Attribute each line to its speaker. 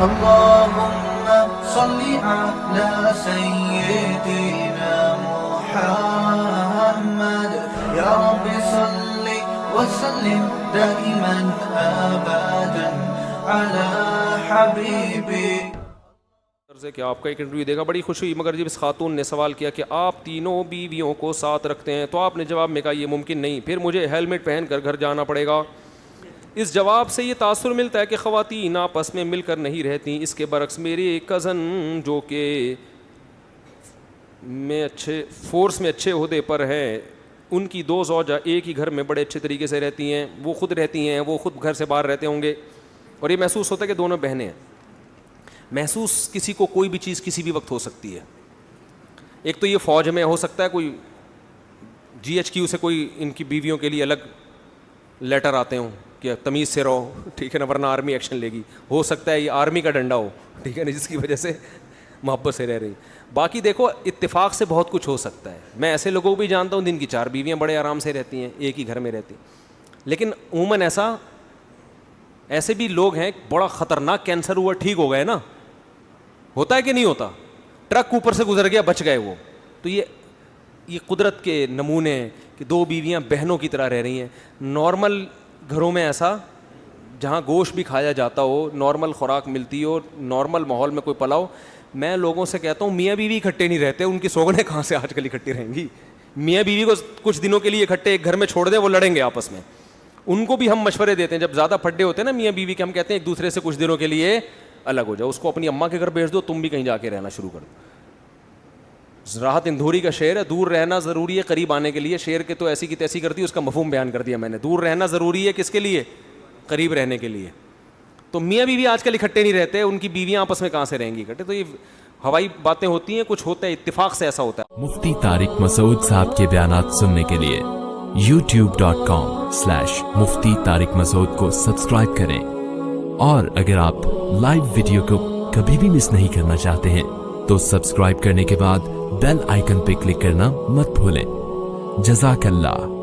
Speaker 1: اللهم صل على سيدنا محمد يا رب صل وسلم دائما ابدا على حبيبي.
Speaker 2: کہ آپ کا ایک انٹرویو دے گا, بڑی خوشی ہوئی, مگر جب اس خاتون نے سوال کیا کہ آپ تینوں بیویوں کو ساتھ رکھتے ہیں, تو آپ نے جواب میں کہا یہ ممکن نہیں, پھر مجھے ہیلمٹ پہن کر گھر جانا پڑے گا. اس جواب سے یہ تاثر ملتا ہے کہ خواتین آپس میں مل کر نہیں رہتی. اس کے برعکس میری ایک کزن جو کہ فورس میں اچھے عہدے پر ہیں, ان کی دو زوجہ ایک ہی گھر میں بڑے اچھے طریقے سے رہتی ہیں. وہ خود رہتی ہیں, وہ خود گھر سے باہر رہتے ہوں گے, اور یہ محسوس ہوتا ہے کہ دونوں بہنیں ہیں. محسوس کسی کو کوئی بھی چیز کسی بھی وقت ہو سکتی ہے. ایک تو یہ فوج میں ہو سکتا ہے کوئی GHQ سے کوئی ان کی بیویوں کے لیے الگ لیٹر آتے ہوں کہ تمیز سے رہو, ٹھیک ہے نا, ورنہ آرمی ایکشن لے گی. ہو سکتا ہے یہ آرمی کا ڈنڈا ہو, ٹھیک ہے نا, جس کی وجہ سے محبت سے رہ رہی. باقی دیکھو اتفاق سے بہت کچھ ہو سکتا ہے. میں ایسے لوگوں کو بھی جانتا ہوں جن کی 4 بیویاں بڑے آرام سے رہتی ہیں, ایک ہی گھر میں رہتی. لیکن عموماً ایسے بھی لوگ ہیں, بڑا خطرناک کینسر ہوا, ٹھیک ہو گئے نا, ہوتا ہے کہ نہیں ہوتا, ٹرک اوپر سے گزر گیا, بچ گئے وہ. تو یہ قدرت کے نمونے ہیں کہ 2 بیویاں بہنوں کی طرح رہ رہی ہیں. نارمل گھروں میں ایسا, جہاں گوشت بھی کھایا جاتا ہو, نارمل خوراک ملتی ہو, نارمل ماحول میں کوئی پلاؤ, میں لوگوں سے کہتا ہوں میاں بیوی اکٹھے نہیں رہتے. ان کی سوگنیں کہاں سے آج کل اکٹھی رہیں گی؟ میاں بیوی کو کچھ دنوں کے لیے اکٹھے ایک گھر میں چھوڑ دیں, وہ لڑیں گے آپس میں. ان کو بھی ہم مشورے دیتے ہیں, جب زیادہ پھڈے ہوتے ہیں نا میاں بیوی کے, ہم کہتے ہیں ایک دوسرے سے کچھ دنوں کے لیے الگ ہو جاؤ. اس کو اپنی اماں کے گھر بھیج دو, تم بھی کہیں جا کے رہنا شروع کر دو. راحت اندھوری کا شعر ہے, دور رہنا ضروری ہے قریب آنے کے لیے. شعر کے تو ایسی کی تیسی کرتی ہے, اس کا مفہوم بیان کر دیا میں نے. دور رہنا ضروری ہے کس کے لیے؟ قریب رہنے کے لیے. تو میاں بیوی آج کل اکٹھے نہیں رہتے, ان کی بیویاں آپس میں کہاں سے رہیں گی اکٹھے؟ تو یہ ہوائی باتیں ہوتی ہیں, کچھ ہوتا ہے اتفاق سے ایسا ہوتا ہے.
Speaker 3: مفتی طارق مسعود صاحب کے بیانات سننے کے لیے youtube.com/مفتی طارق مسعود کو سبسکرائب کریں, اور اگر آپ لائیو ویڈیو کو کبھی بھی مس نہیں کرنا چاہتے ہیں تو سبسکرائب کرنے کے بعد بیل آئیکن پہ کلک کرنا مت بھولیں. جزاک اللہ.